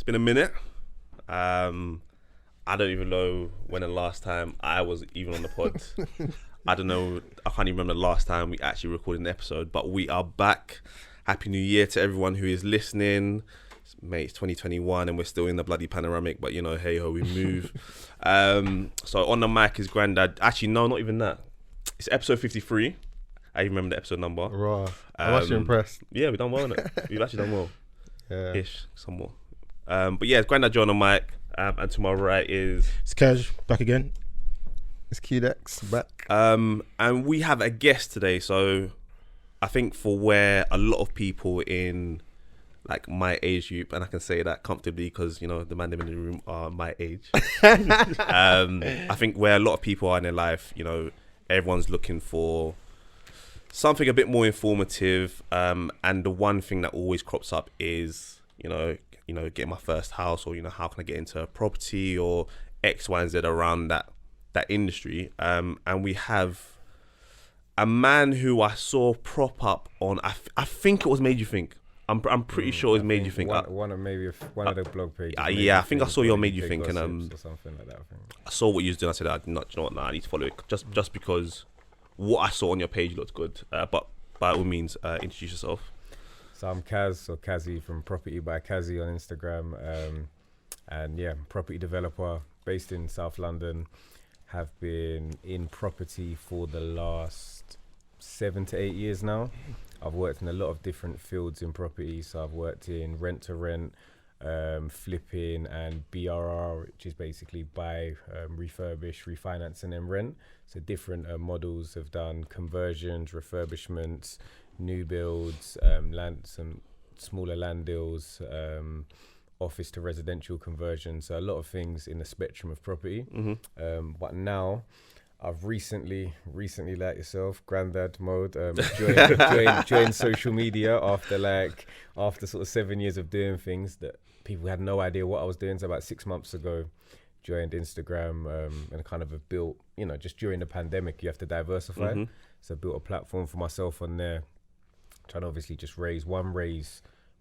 been a minute. I don't even know when the last time I was even on the pod. I don't know. I can't even remember the last time we actually recorded an episode, but we are back. Happy New Year to everyone who is listening. Mate, it's 2021 and we're still in the bloody panoramic, but you know, hey ho, we move. So on the mic is Grandad. Actually, no, not even that. It's episode 53. I even remember the episode number. Raw. I'm actually impressed. Yeah, we've done well, innit? We've actually done well. Yeah. Ish, some more. But yeah, it's Grandad Joe on the mic. And to my right is... It's Kaj, back again. It's QDex, back. And we have a guest today. So I think for where a lot of people in like my age group, and I can say that comfortably because, you know, the man in the room are my age. I think where a lot of people are in their life, you know, everyone's looking for something a bit more informative. And the one thing that always crops up is, you know, getting my first house, or, you know, how can I get into a property or X, Y, and Z around that industry. And we have a man who I saw prop up on, I think it was Made You Think. I'm pretty sure it was Made You Think. One of the blog pages. Yeah, I think I saw your Made You Think, and or something like that. I think I saw what you was doing. I said, you know what, nah, I need to follow it just because what I saw on your page looked good. But by all means, introduce yourself. So I'm Kaz, or Kazy from Property By Kazy on Instagram, and yeah, property developer based in South London. Have been in property for the last 7 to 8 years now. I've worked in a lot of different fields in property. So I've worked in rent to rent, flipping, and BRR, which is basically buy, refurbish, refinance, and then rent. So different models have done conversions, refurbishments, new builds, some smaller land deals, office to residential conversion. So a lot of things in the spectrum of property. Mm-hmm. But now I've recently like yourself, Grandad mode, joined social media after sort of 7 years of doing things that people had no idea what I was doing. So about 6 months ago, joined Instagram, and kind of have built, you know, just during the pandemic, you have to diversify. Mm-hmm. So I built a platform for myself on there, trying to obviously just raise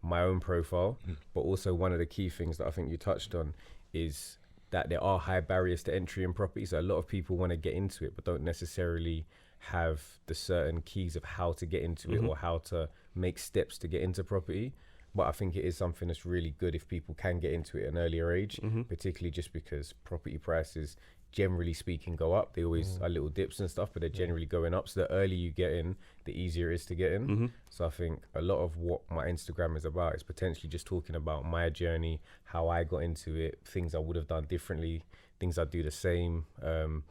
my own profile, but also one of the key things that I think you touched on is that there are high barriers to entry in property. So a lot of people want to get into it, but don't necessarily have the certain keys of how to get into it or how to make steps to get into property. But I think it is something that's really good if people can get into it at an earlier age, particularly just because property prices, generally speaking, go up. They always are little dips and stuff, but they're generally going up. So the earlier you get in, the easier it is to get in. So I think a lot of what my Instagram is about is potentially just talking about my journey, how I got into it, things I would have done differently, things I do the same, and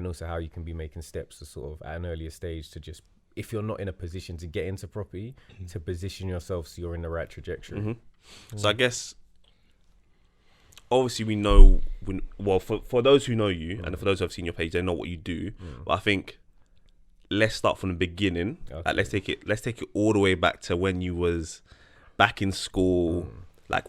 also how you can be making steps to sort of at an earlier stage to just, if you're not in a position to get into property, to position yourself so you're in the right trajectory. So I guess, obviously we know, for those who know you and for those who have seen your page, they know what you do. But I think let's start from the beginning. Okay. Like, let's take it all the way back to when you was back in school, like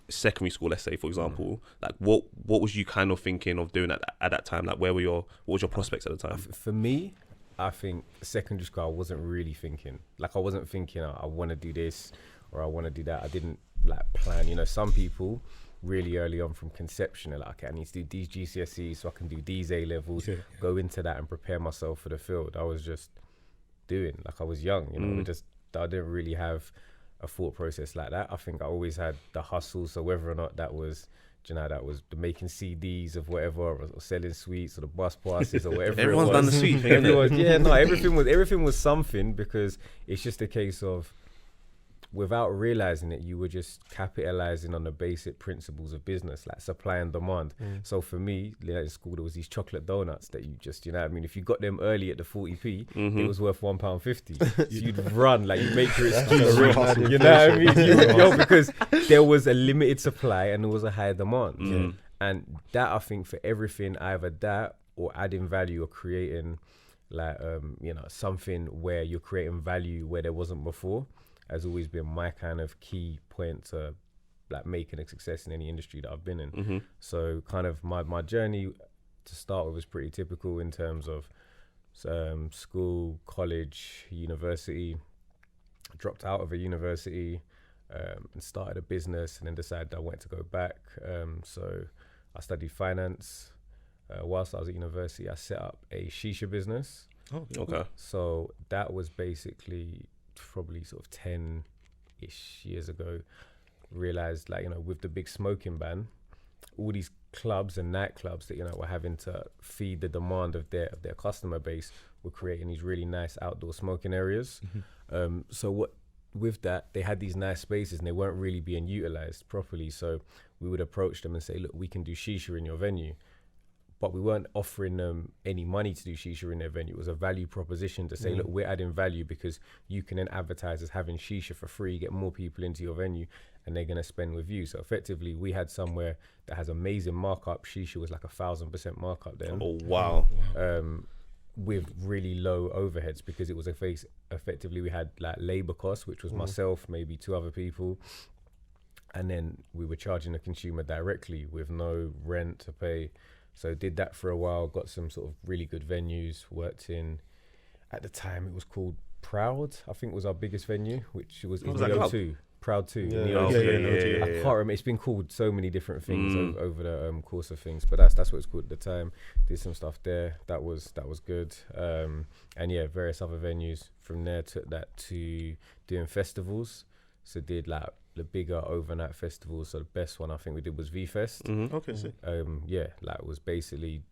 secondary school, let's say, for example. Like what was you kind of thinking of doing at that time? Like what was your prospects at the time? For me, I think secondary school, I wasn't really thinking. Like I wasn't thinking, I want to do this or I want to do that. I didn't like plan. You know, some people really early on from conception are like, okay, I need to do these GCSEs so I can do these A levels, go into that and prepare myself for the field. I was just doing, like I was young, you know, I didn't really have a thought process like that. I think I always had the hustle. So whether or not that was, you know, that was the making CDs of whatever, or selling sweets or the bus passes or whatever. Everyone's done the sweet thing, everything was something, because it's just a case of, without realizing it, you were just capitalizing on the basic principles of business, like supply and demand. So for me, like in school, there was these chocolate donuts that you just, you know what I mean, if you got them early at the 40p, it was worth £1.50. So you'd run, like you make your excuse, you know what I mean? Because there was a limited supply and there was a high demand. And that, I think, for everything, either that or adding value or creating like, you know, something where you're creating value where there wasn't before, has always been my kind of key point to like making a success in any industry that I've been in. So kind of my journey to start with was pretty typical in terms of school, college, university. I dropped out of a university, and started a business, and then decided I wanted to go back. So I studied finance. Whilst I was at university, I set up a shisha business. Oh, Okay. So that was basically probably sort of 10-ish years ago. Realized, like, with the big smoking ban, all these clubs and nightclubs that were having to feed the demand of their customer base were creating these really nice outdoor smoking areas. So what with that, they had these nice spaces and they weren't really being utilized properly. So we would approach them and say, look, we can do shisha in your venue, but we weren't offering them any money to do shisha in their venue. It was a value proposition to say, look, we're adding value because you can then advertise as having shisha for free, get more people into your venue, and they're going to spend with you. So effectively, we had somewhere that has amazing markup. Shisha was like 1,000% markup then. Oh, wow. With really low overheads, because it was effectively we had like labor costs, which was myself, maybe 2 other people. And then we were charging the consumer directly with no rent to pay. So did that for a while, got some sort of really good venues, worked in, at the time it was called Proud, I think was our biggest venue, which was in the O2. Proud 2 in the O2. I can't remember, it's been called so many different things over the course of things, but that's what it's called at the time. Did some stuff there, that was good. And yeah, various other venues. From there, took that to doing festivals. So did like the bigger overnight festivals. So the best one I think we did was V-Fest. Okay, so yeah, like it was basically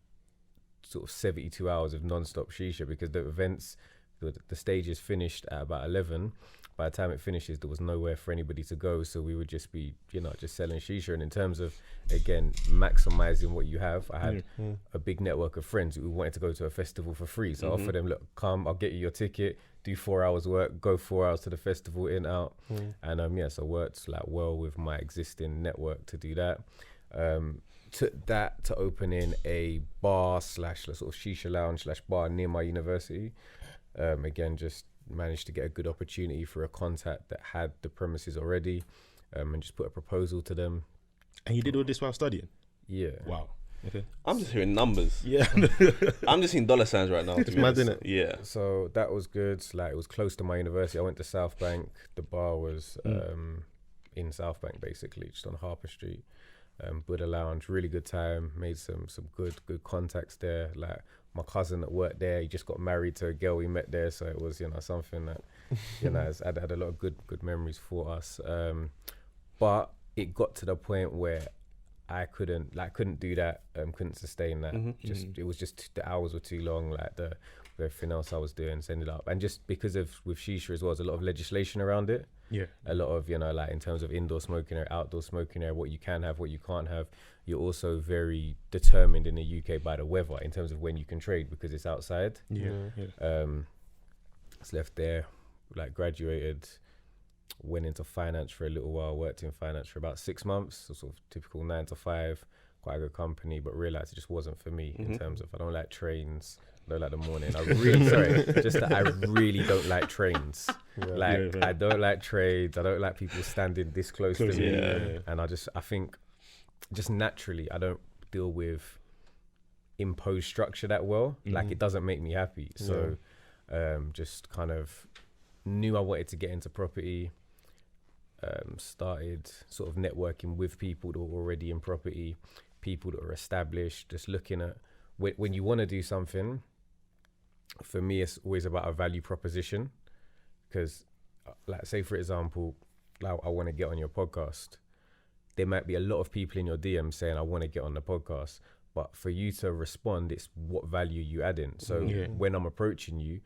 sort of 72 hours of non-stop shisha, because the events, the stages finished at about 11. By the time it finishes, there was nowhere for anybody to go, so we would just be, just selling shisha. And in terms of, again, maximizing what you have, I had a big network of friends who wanted to go to a festival for free. So I offered them, look, come, I'll get you your ticket, do 4 hours work, go 4 hours to the festival, in, out. And so worked like well with my existing network to do that. Took that to opening a bar / sort of shisha lounge / bar near my university. Again, just managed to get a good opportunity for a contact that had the premises already, and just put a proposal to them. And you did all this while studying? Yeah. Wow. Okay. I'm just hearing numbers. Yeah. I'm just seeing dollar signs right now. it's mad, isn't it? Yeah. So that was good. Like, it was close to my university. I went to South Bank. The bar was in South Bank, basically, just on Harper Street. Buddha Lounge, really good time. Made some good contacts there. Like, my cousin that worked there, he just got married to a girl we met there, so it was something that has had a lot of good memories for us. But it got to the point where I couldn't do that, couldn't sustain that. It was just the hours were too long. Like with everything else I was doing, so ended up, and just because of with shisha as well, there's a lot of legislation around it. Yeah. A lot of, like in terms of indoor smoking area, outdoor smoking area, what you can have, what you can't have. You're also very determined in the UK by the weather in terms of when you can trade, because it's outside. It's left there, like graduated, went into finance for a little while, worked in finance for about 6 months, so sort of typical 9 to 5, quite a good company, but realized it just wasn't for me in terms of, I don't like trains, I don't like the morning. I really don't like trains. I don't like trades. I don't like people standing this close to me. And I think just naturally, I don't deal with imposed structure that well. Like, it doesn't make me happy. So just kind of knew I wanted to get into property. Started sort of networking with people that were already in property, people that are established, just looking at when you want to do something. For me, it's always about a value proposition, because like, say for example, like, I want to get on your podcast. There might be a lot of people in your DM saying I want to get on the podcast, but for you to respond, it's what value you add in. So when I'm approaching you,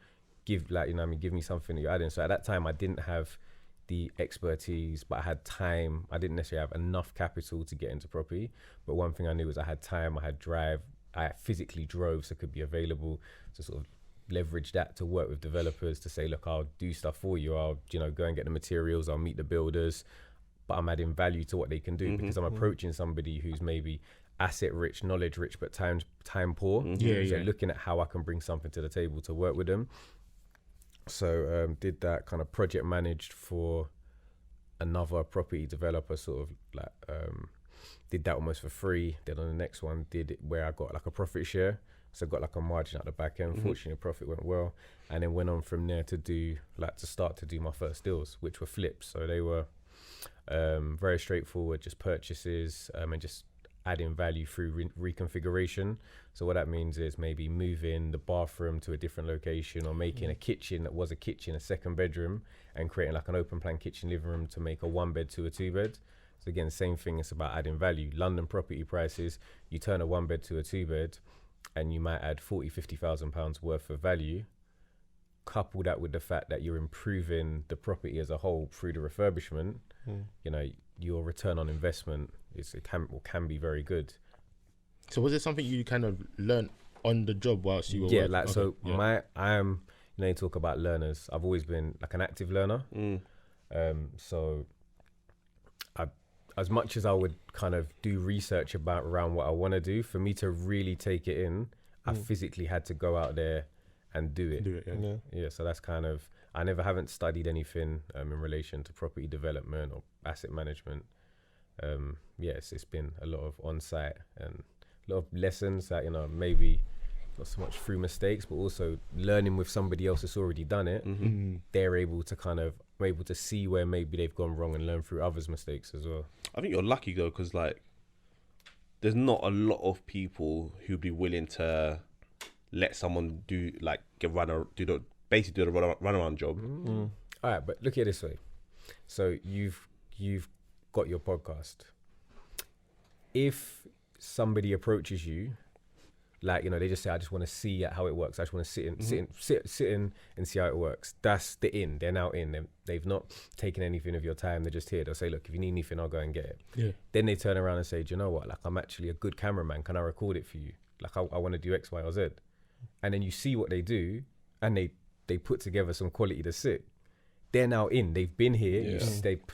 give me something that you add in. So at that time, I didn't have the expertise, but I had time. I didn't necessarily have enough capital to get into property, but one thing I knew was I had time, I had drive, I physically drove, so could be available to sort of leverage that to work with developers to say, look, I'll do stuff for you. I'll, go and get the materials. I'll meet the builders, but I'm adding value to what they can do because I'm approaching somebody who's maybe asset rich, knowledge rich, but time poor. So looking at how I can bring something to the table to work with them. So did that, kind of project managed for another property developer, sort of like did that almost for free. Then on the next one, did it where I got like a profit share. So got like a margin at the back end. Fortunately, profit went well, and then went on from there to start to do my first deals, which were flips. So they were Very straightforward, just purchases and just adding value through reconfiguration. So what that means is maybe moving the bathroom to a different location, or making a kitchen that was a kitchen a second bedroom, and creating like an open plan kitchen living room to make a 1 bed to a 2 bed. So again, same thing, it's about adding value. London property prices, you turn a 1 bed to a 2 bed and you might add 40,000-50,000 pounds worth of value. Couple that with the fact that you're improving the property as a whole through the refurbishment, you know, your return on investment can be very good. So was it something you kind of learned on the job whilst you were Yeah, working? like, Okay, so yeah. I am, you know, you talk about learners. I've always been like an active learner. So as much as I would kind of do research around what I want to do, for me to really take it in, I physically had to go out there and do it. Yeah, so that's kind of, I haven't studied anything in relation to property development or asset management. Yes, it's been a lot of on-site and a lot of lessons that, you know, maybe not so much through mistakes, but also learning with somebody else that's already done it. They're able to see where maybe they've gone wrong and learn through others' mistakes as well. I think you're lucky though, because like, there's not a lot of people who'd be willing to let someone do the runaround job. All right, but look at it this way. So you've got your podcast. If somebody approaches you, like, you know, they just say, I just want to see how it works. I just want to sit in and see how it works. That's the in. They're now in. They've not taken anything of your time. They're just here. They'll say, look, if you need anything, I'll go and get it. Yeah. Then they turn around and say, do you know what? Like, I'm actually a good cameraman. Can I record it for you? Like, I want to do X, Y, or Z. And then you see what they do, and they put together some quality that's sick. They're now in. They've been here.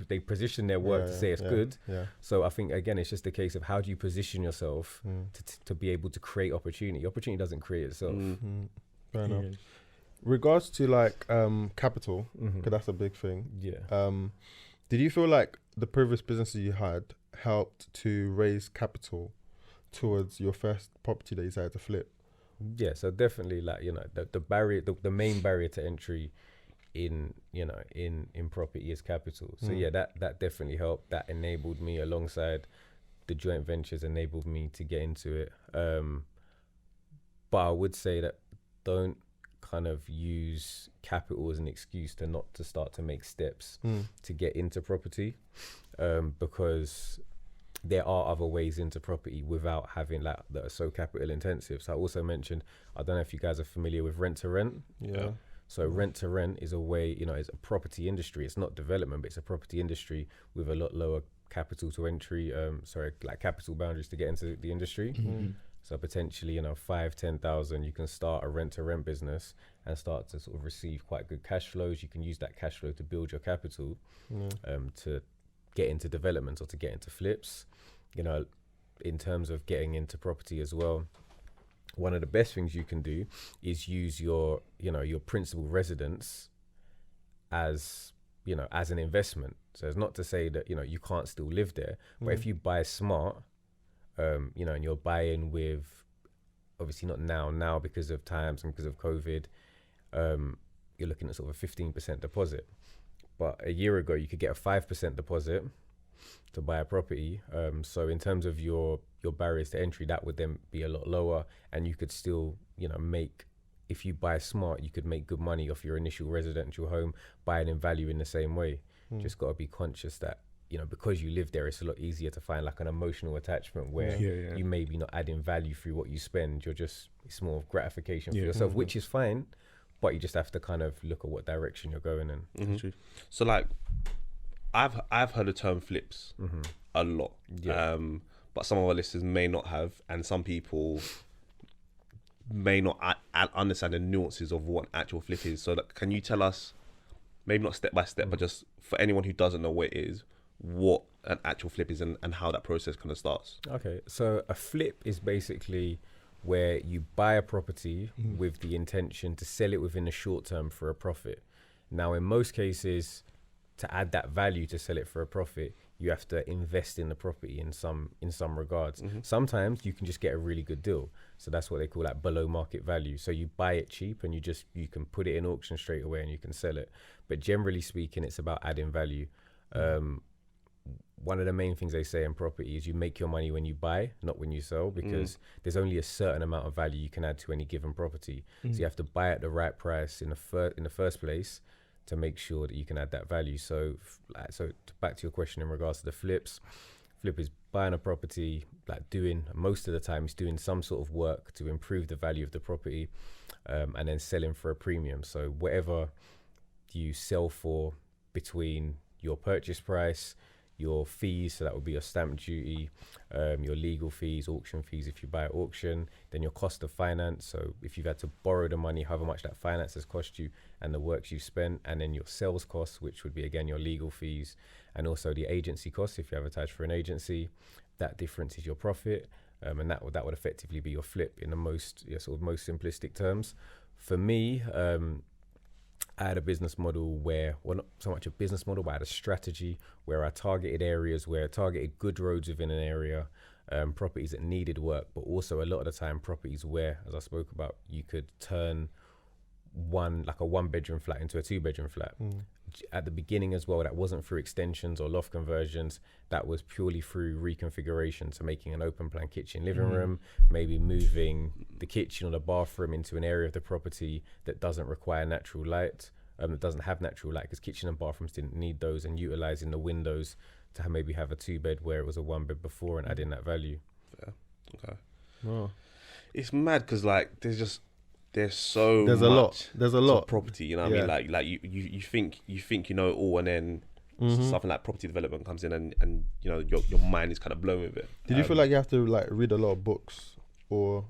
They position their work to say it's good. Yeah. So I think, again, it's just a case of how do you position yourself to be able to create opportunity. Opportunity doesn't create itself. Fair enough. Regards to like capital, because that's a big thing. Yeah. Did you feel like the previous businesses you had helped to raise capital towards your first property that you decided to flip? Yeah. So definitely, like, you know, the barrier, the main barrier to entry in property is capital. So yeah, that definitely helped. That enabled me, alongside the joint ventures, enabled me to get into it. But I would say that don't kind of use capital as an excuse to not to start to make steps to get into property, because there are other ways into property without having that are so capital intensive. So I also mentioned, I don't know if you guys are familiar with rent to rent. Yeah. So rent to rent is a way, you know, it's a property industry. It's not development, but it's a property industry with a lot lower capital to entry, like capital boundaries to get into the industry. So potentially, you know, 5,000-10,000, you can start a rent to rent business and start to sort of receive quite good cash flows. You can use that cash flow to build your capital, to get into development or to get into flips. You know, in terms of getting into property as well, one of the best things you can do is use your principal residence as, you know, as an investment. So it's not to say that, you know, you can't still live there, but if you buy smart, you know, and you're buying with, obviously not now because of times and because of COVID, you're looking at sort of a 15% deposit. But a year ago, you could get a 5% deposit to buy a property. So in terms of your barriers to entry, that would then be a lot lower, and you could still, you know, if you buy smart, you could make good money off your initial residential home, buying in value in the same way. Just got to be conscious that, you know, because you live there, it's a lot easier to find like an emotional attachment where you maybe not adding value through what you spend. It's more of gratification for yourself, which is fine, but you just have to kind of look at what direction you're going in. So like, I've heard the term flips a lot, but some of our listeners may not have, and some people may not understand the nuances of what an actual flip is. So like, can you tell us, maybe not step by step, but just for anyone who doesn't know what it is, what an actual flip is and how that process kind of starts? Okay, so a flip is basically where you buy a property with the intention to sell it within the short term for a profit. Now, in most cases, to add that value to sell it for a profit, you have to invest in the property in some regards. Sometimes you can just get a really good deal. So that's what they call like below market value. So you buy it cheap and you can put it in auction straight away and you can sell it. But generally speaking, it's about adding value. one of the main things they say in property is you make your money when you buy, not when you sell, because there's only a certain amount of value you can add to any given property. So you have to buy at the right price in the first place to make sure that you can add that value. So back to your question in regards to the flips, flip is buying a property, like doing, most of the time it's doing some sort of work to improve the value of the property, and then selling for a premium. So whatever you sell for between your purchase price, your fees, so that would be your stamp duty, your legal fees, auction fees if you buy at auction, then your cost of finance, so if you've had to borrow the money, however much that finance has cost you, and the works you've spent, and then your sales costs, which would be again your legal fees, and also the agency costs if you advertise for an agency. That difference is your profit, and that would effectively be your flip in the most most simplistic terms. For me, I had a business model where, well, not so much a business model, but I had a strategy where I targeted good roads within an area, properties that needed work, but also a lot of the time properties where, as I spoke about, you could turn a 1-bedroom flat into a 2-bedroom flat. At the beginning as well, that wasn't through extensions or loft conversions, that was purely through reconfiguration, so making an open plan kitchen, living room, maybe moving the kitchen or the bathroom into an area of the property that doesn't require natural light, that doesn't have natural light, because kitchen and bathrooms didn't need those, and utilizing the windows to maybe have a 2-bed where it was a 1-bed before, and adding that value. Yeah. Okay. Oh. It's mad because like there's a lot. There's a lot to property, you know what I mean? Like you think you know it all, and then something like property development comes in, and you know your mind is kind of blown with it. Did you feel like you have to like read a lot of books, or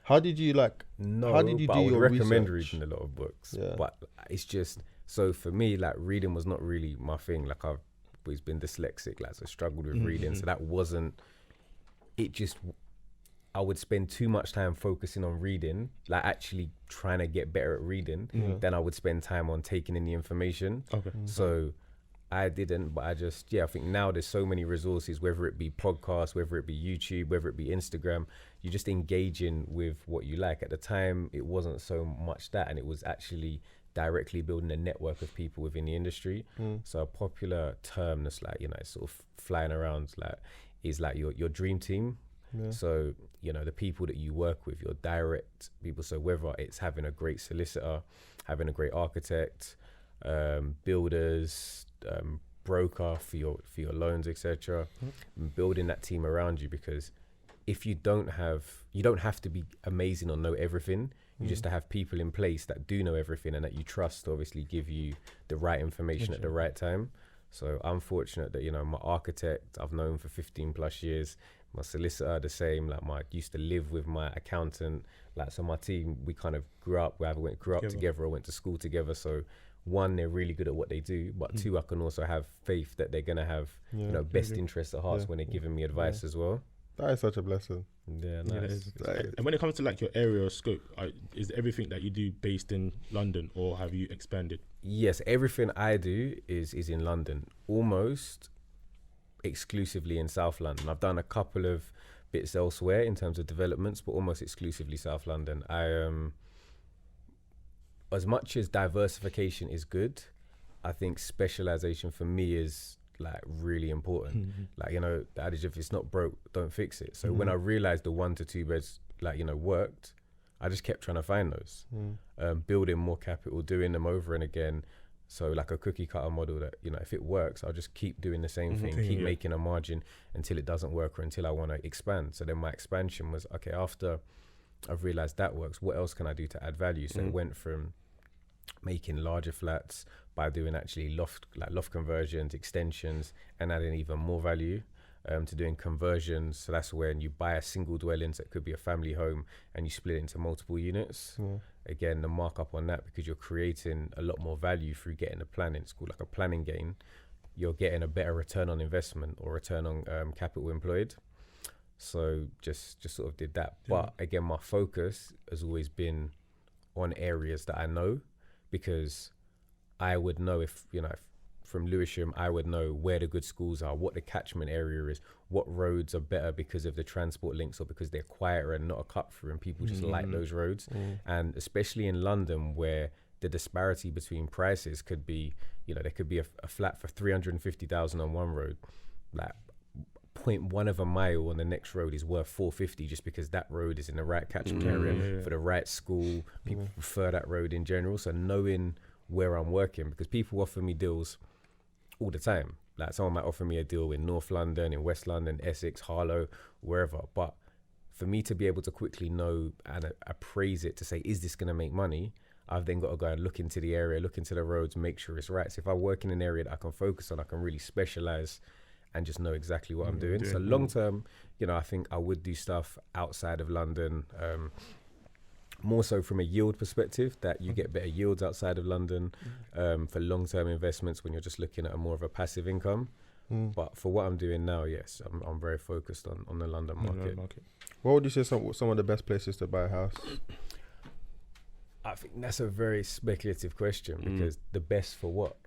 how did you like? No, how did you but do I would your recommend research? reading a lot of books. Yeah. But it's just, so for me, like reading was not really my thing. Like I've always been dyslexic, like so I struggled with reading. So that wasn't. It just. I would spend too much time focusing on reading, like actually trying to get better at reading, than I would spend time on taking in the information. Okay. So I didn't, but I think now there's so many resources, whether it be podcasts, whether it be YouTube, whether it be Instagram, you're just engaging with what you like. At the time, it wasn't so much that, and it was actually directly building a network of people within the industry. So a popular term that's like, you know, sort of flying around like is like your dream team. Yeah. So, you know, the people that you work with, your direct people. So whether it's having a great solicitor, having a great architect, builders, broker for your loans, etc., building that team around you, because if you don't have to be amazing or know everything. You just have people in place that do know everything and that you trust to obviously give you the right information at the right time. So I'm fortunate that, you know, my architect I've known for 15 plus years. My solicitor, the same. Like I used to live with my accountant. Like, so my grew up together or went to school together. So one, they're really good at what they do, but two, I can also have faith that they're gonna have best interests at heart when they're giving me advice as well. That is such a blessing. Yeah, nice. And when it comes to like your area or scope, is everything that you do based in London, or have you expanded? Yes, everything I do is in London, almost exclusively in South London. I've done a couple of bits elsewhere in terms of developments, but almost exclusively South London. As much as diversification is good, I think specialization for me is like really important. Like, you know, the adage, if it's not broke, don't fix it. So when I realized the 1 to 2 beds, like, you know, worked, I just kept trying to find those, building more capital, doing them over and again. So like a cookie cutter model that, you know, if it works, I'll just keep doing the same thing, keep making a margin until it doesn't work or until I want to expand. So then my expansion was, okay, after I've realized that works, what else can I do to add value? So it went from making larger flats by doing actually loft conversions, extensions, and adding even more value, to doing conversions. So that's when you buy a single dwelling, so it could be a family home, and you split it into multiple units. Again, the markup on that, because you're creating a lot more value through getting the planning. It's called like a planning gain. You're getting a better return on investment or return on capital employed. So just sort of did that. But again, my focus has always been on areas that I know, because I would know if from Lewisham, I would know where the good schools are, what the catchment area is, what roads are better because of the transport links or because they're quieter and not a cut through and people just like those roads. And especially in London, where the disparity between prices could be, there could be a flat for 350,000 on one road, like 0.1 of a mile on the next road is worth 450 just because that road is in the right catchment area for the right school. People prefer that road in general. So knowing where I'm working, because people offer me deals all the time. Like someone might offer me a deal in North London, in West London, Essex, Harlow, wherever. But for me to be able to quickly know and appraise it to say, is this going to make money? I've then got to go and look into the area, look into the roads, make sure it's right. So if I work in an area that I can focus on, I can really specialize and just know exactly what I'm doing. So long term, I think I would do stuff outside of London, more so from a yield perspective, that you get better yields outside of London for long-term investments when you're just looking at a more of a passive income. But for what I'm doing now, yes, I'm very focused on the London market. What would you say some of the best places to buy a house? I think that's a very speculative question, because the best for what?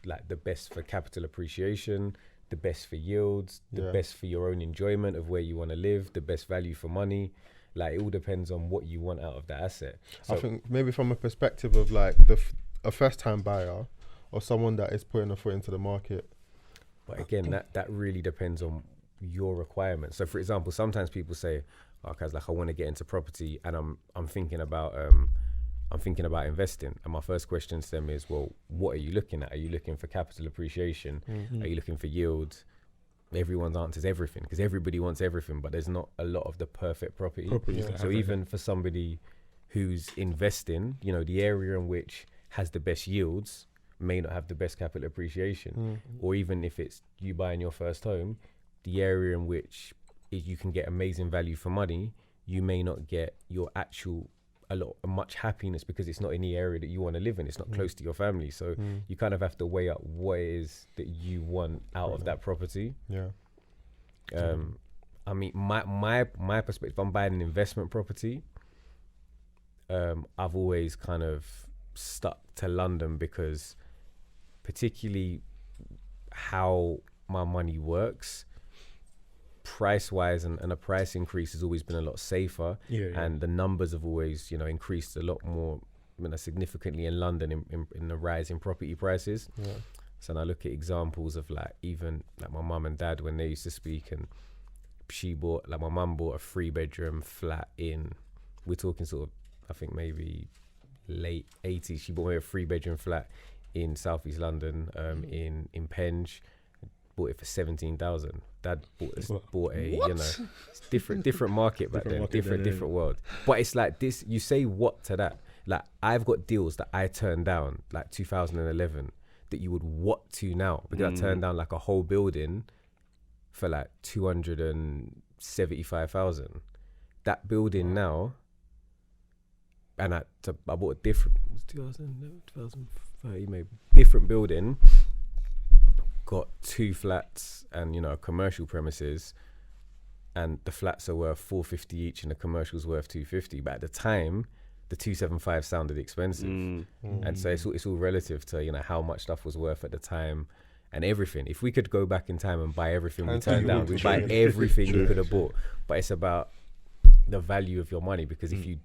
Like the best for capital appreciation, the best for yields, the best for your own enjoyment of where you want to live, the best value for money. Like it all depends on what you want out of the asset. So I think maybe from a perspective of like a first-time buyer or someone that is putting a foot into the market. But again, that really depends on your requirements. So for example, sometimes people say, okay, I want to get into property and I'm thinking about investing. And my first question to them is, well, what are you looking at? Are you looking for capital appreciation? Are you looking for yield? Everyone's answer is everything, because everybody wants everything, but there's not a lot of the perfect property. So even for somebody who's investing, the area in which has the best yields may not have the best capital appreciation. Or even if it's you buying your first home, the area in which you can get amazing value for money, you may not get your actual much happiness because it's not in the area that you want to live in. It's not close to your family. So you kind of have to weigh up what it is that you want out of that property. I mean, my perspective, I'm buying an investment property. I've always kind of stuck to London because particularly how my money works, price-wise, and a price increase has always been a lot safer, and the numbers have always, increased a lot more, significantly in London in the rise in property prices. So when I look at examples of even my mum and dad when they used to speak, and my mum bought a 3-bedroom flat we're talking sort of, I think maybe late 80s. She bought me a 3-bedroom flat in Southeast London, in Penge. Bought it for 17,000. Dad bought a different market back then, different world. But it's like this, you say what to that? Like I've got deals that I turned down 2011 that you would what to now, because I turned down a whole building for 275,000. That building now, and I bought a different 2030 maybe, different building. Got 2 flats and commercial premises, and the flats are worth 450 each and the commercial's worth 250. But at the time, the 275 sounded expensive, and so it's all relative to how much stuff was worth at the time and everything. If we could go back in time and buy everything we turned down, we'd buy everything you could have bought. But it's about the value of your money, because if you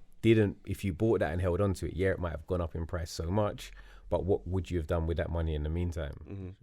bought that and held on to it, it might have gone up in price so much, but what would you have done with that money in the meantime?